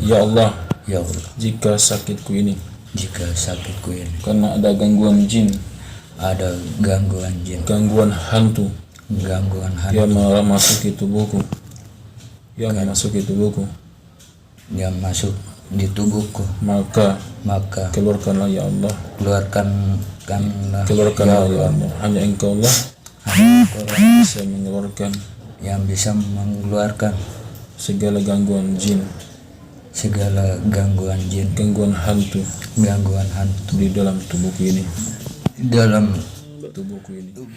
Ya Allah, Ya Allah, jika sakitku ini jika sakitku ini karena ada gangguan jin, ada gangguan jin, gangguan hantu gangguan yang hantu memasuki tubuhku, yang masuk di tubuhku, maka maka keluarkanlah ya Allah, keluarkanlah ya Allah. Hanya Engkau lah Engkau bisa mengeluarkan yang bisa mengeluarkan segala gangguan jin, gangguan hantu di dalam tubuhku ini.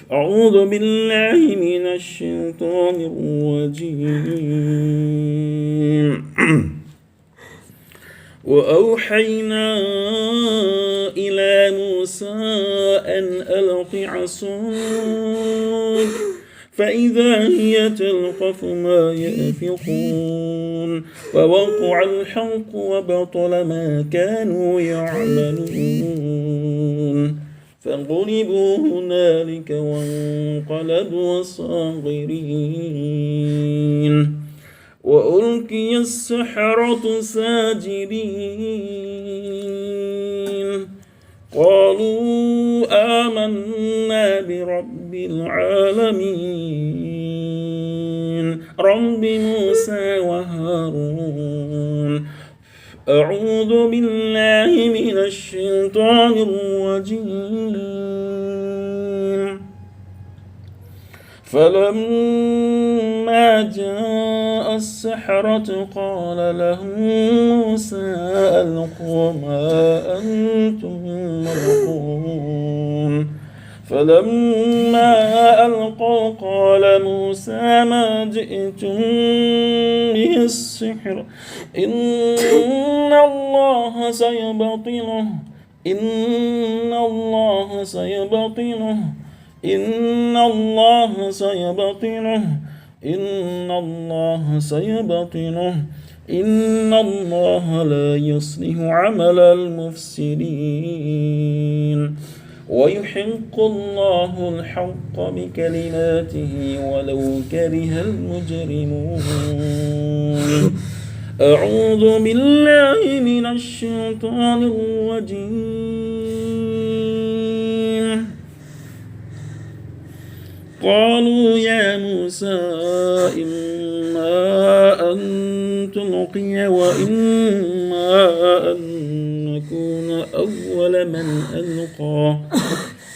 أعوذ بالله من الشيطان الرجيم وأوحينا إلى موسى أن ألق عصاك فإذا هي تلقف ما يأفكون فوقع الحق وبطل ما كانوا يعملون فانقلبوا هنالك وانقلبوا صاغرين وألقي السحرة ساجدين قالوا آمنا برب العالمين رب موسى وهارون أعوذ بالله من الشيطان الرجيم فلما جاء السحرة قال لهم موسى ألقوا ما أنتم ملقون فلما ألقوا قال موسى ما جئتم به السحر إن الله سيبطله إن الله سيبطله إن الله سيبطله إن الله سيبطله إن الله لا يصلح عمل المفسدين ويحق الله الحق بكلماته ولو كره المجرمون أعوذ بالله من الشيطان الرجيم قالوا يا موسى إما أن تلقي وإما أن نكون أول من ألقى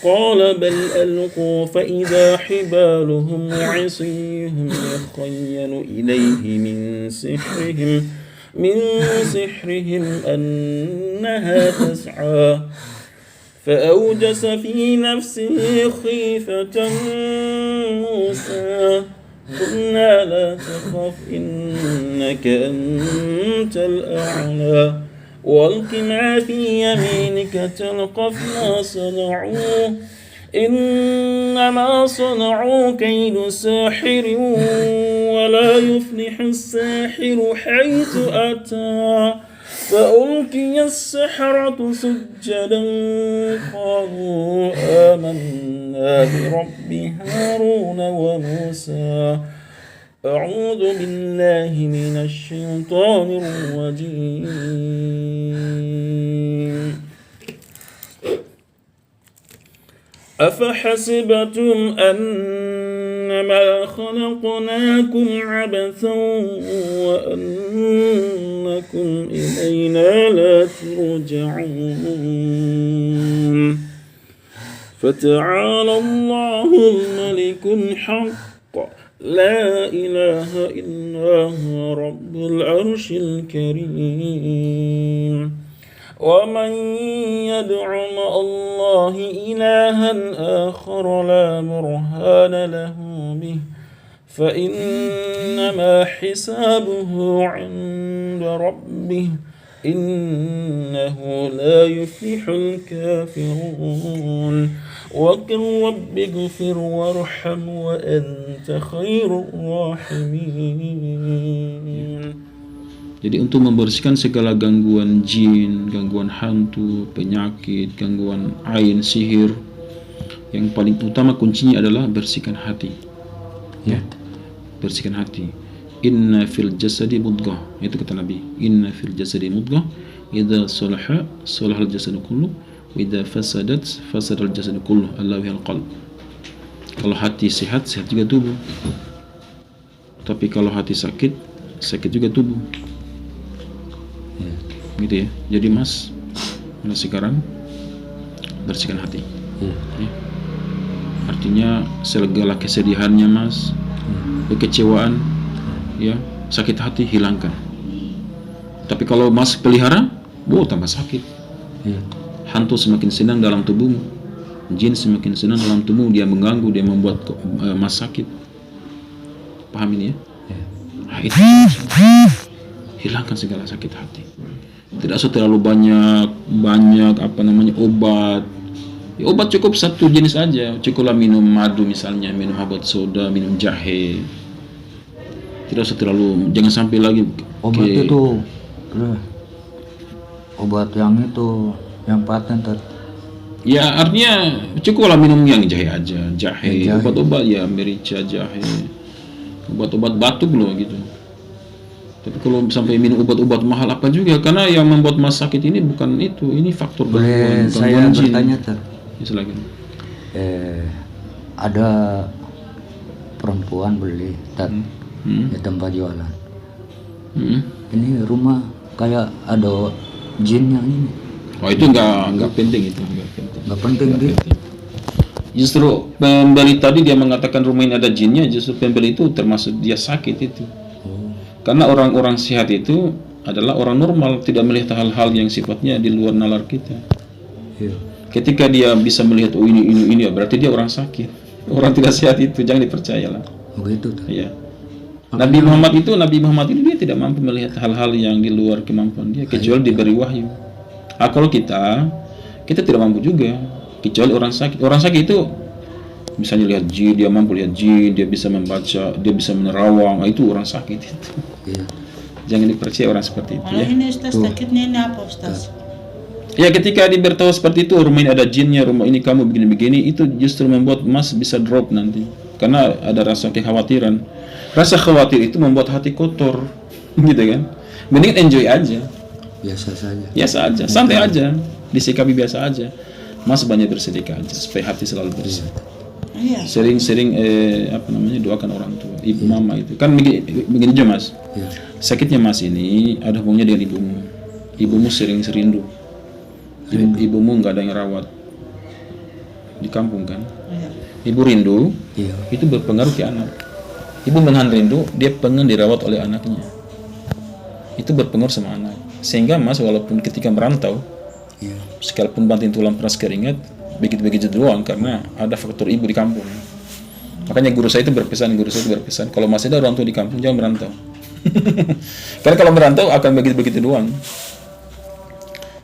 قال بل ألقوا فإذا حبالهم وعصيهم يخيل إليه من سحرهم أنها تسعى فأوجس في نفسه خيفة موسى قلنا لا تخف إنك أنت الأعلى والق ما في يمينك تلقف ما صنعوا إنما صنعوا كيد ساحر ولا يفلح الساحر حيث أتى فألقي السحرة سجدا قالوا آمنا برب هارون وموسى أعوذ بالله من الشيطان الرجيم أفحسبتم أنما خلقناكم عبثا وأنكم إلينا لا ترجعون فتعالى الله الملك الحق لا إله إلا هو رب العرش الكريم ومن يدع مع الله إلها آخر لا برهان له به فإنما حسابه عند ربه إنه لا يفلح الكافرون وقل رب اغفر وارحم وأنت خير الراحمين. Jadi untuk membersihkan segala gangguan jin, gangguan hantu, penyakit, gangguan ain, sihir, yang paling utama kuncinya adalah bersihkan hati. Ya, bersihkan hati. inna fil jasadi mudghah, itu kata Nabi, inna fil jasadi mudghah idza salaha salahal jasadu kullu wa idza fasadat fasadal jasadu kullu ala wahil qalb. Kalau hati sehat, sehat juga tubuh. Tapi kalau hati sakit, sakit juga tubuh. Gitu ya. Jadi Mas, mulai sekarang bersihkan hati. Ya. Artinya segala kesedihannya Mas, kekecewaan, ya, sakit hati hilangkan. Tapi kalau Mas pelihara, tambah sakit. Hantu semakin senang dalam tubuhmu, jin semakin senang dalam tubuhmu, dia mengganggu, dia membuat Mas sakit. Paham ini ya? Nah, itu hilangkan segala sakit hati. Tidak usah terlalu banyak obat. Ya, obat cukup satu jenis aja. Cukuplah minum madu misalnya, minum habat soda, minum jahe. Tidak usah terlalu, jangan sampai lagi Obat itu obat yang paten ya, artinya cukuplah minum yang jahe aja, jahe. Obat-obat ya merica, jahe, obat-obat batuk loh gitu. Tapi kalau sampai minum obat-obat mahal apa juga, karena yang membuat Mas sakit ini bukan itu, ini faktor boleh saya jin. bertanya Ya, silakan. Ada perempuan beli di tempat jualan. Ini rumah kayak ada jinnya ini. Oh, itu nggak penting, itu Nggak penting dia. Justru pembeli tadi dia mengatakan rumah ini ada jinnya, justru pembeli itu termasuk dia sakit itu. Karena orang-orang sehat itu adalah orang normal, tidak melihat hal-hal yang sifatnya di luar nalar kita. Ketika dia bisa melihat ini, berarti dia orang sakit. Orang tidak sehat itu jangan dipercayalah. Begitu tuh. Iya. Nabi Muhammad ini dia tidak mampu melihat hal-hal yang di luar kemampuan dia, kecuali diberi wahyu. Kalau kita tidak mampu juga, kecuali orang sakit. Orang sakit itu misalnya lihat jin, dia mampu lihat jin, dia bisa membaca, dia bisa menerawang, itu orang sakit itu. Jangan dipercaya orang seperti itu ya. Ini Ustaz, sakitnya ini apa Ustaz? Ya, ketika diberitahu seperti itu, rumah ini ada jinnya, rumah ini kamu begini-begini, itu justru membuat Mas bisa drop nanti. Karena ada rasa kekhawatiran. Rasa khawatir itu membuat hati kotor, gitu kan. Mending enjoy aja. Biasa aja, santai aja, disikapi biasa aja. Mas banyak bersedekah aja supaya hati selalu bersih. Sering-sering doakan orang tua, ibu mama itu. Kan begini aja Mas. Sakitnya Mas ini ada hubungannya dengan ibumu. Ibumu sering serindu. Ibumu nggak ada yang rawat di kampung kan. Ibu rindu, itu berpengaruh ke anak. Ibu menahan rindu, dia pengen dirawat oleh anaknya. Itu berpengaruh sama anak. Sehingga Mas walaupun ketika merantau, sekalipun banting tulang peras keringat, begitu-begitu doang karena ada faktor ibu di kampung. Makanya guru saya itu berpesan, kalau masih ada orang tua di kampung jangan merantau. Karena kalau merantau akan begitu-begitu doang.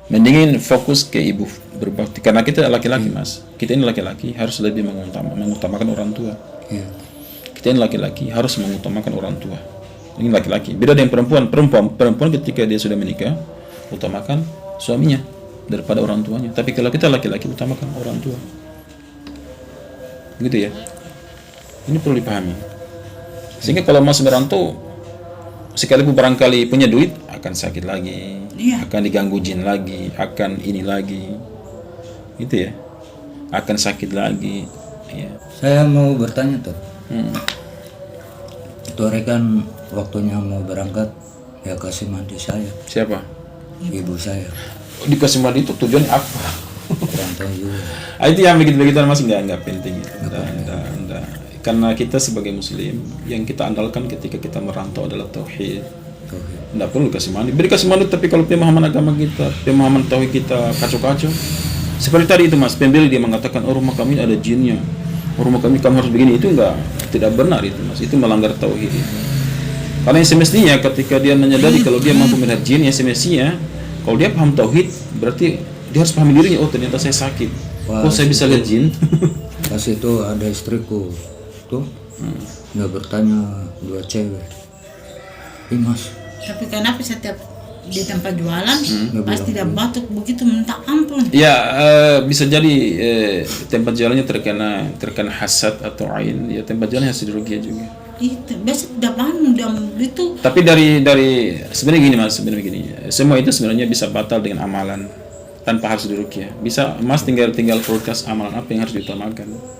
Mendingin fokus ke ibu, berbakti. Karena kita laki-laki Mas, kita ini laki-laki harus lebih mengutamakan orang tua. Kita ini laki-laki harus mengutamakan orang tua. Ini laki-laki. Beda dengan perempuan ketika dia sudah menikah, utamakan suaminya daripada orang tuanya. Tapi kalau kita laki-laki, utamakan orang tua. Gitu ya. Ini perlu dipahami. Sehingga kalau Mas merantau, sekalipun barangkali punya duit, akan sakit lagi, akan diganggu jin lagi, akan ini lagi, gitu ya, akan sakit lagi. Ya. Saya mau bertanya tuh. Itu rekan waktunya mau berangkat, ya kasih mandi saya. Siapa? Ibu saya. Dikasih mandi itu tujuannya apa? Rantau juga. Itu yang begitu-begitu Mas nggak penting. Karena kita sebagai Muslim, yang kita andalkan ketika kita merantau adalah tauhid. Tidak perlu kasih mandi. Beri kasih mandi, tapi kalau pemahaman agama kita, pemahaman tauhid kita kacau-kacau. Seperti tadi itu Mas, pembeli dia mengatakan, rumah kami ada jinnya, rumah kami kamu harus begini, itu tidak benar itu Mas, itu melanggar tauhid. Karena yang semestinya ketika dia menyadari kalau dia mampu melihat jin, ya semestinya kalau dia paham tauhid, berarti dia harus pahami dirinya, ternyata saya sakit. Kok saya bisa lihat jin? Pas itu ada istriku tuh, nggak bertanya 2 cewek. Mas. Tapi kenapa setiap di tempat jualan pasti dia batuk begitu minta ampun? Ya, bisa jadi tempat jualannya terkena hasad atau ain. Ya, tempat jualannya hasil rugi juga. itu besok udah bangun udah itu. Tapi dari sebenarnya gini Mas, sebenarnya gini. Semua itu sebenarnya bisa batal dengan amalan tanpa harus diruqyah. Bisa Mas tinggal forecast amalan apa yang harus diutamakan.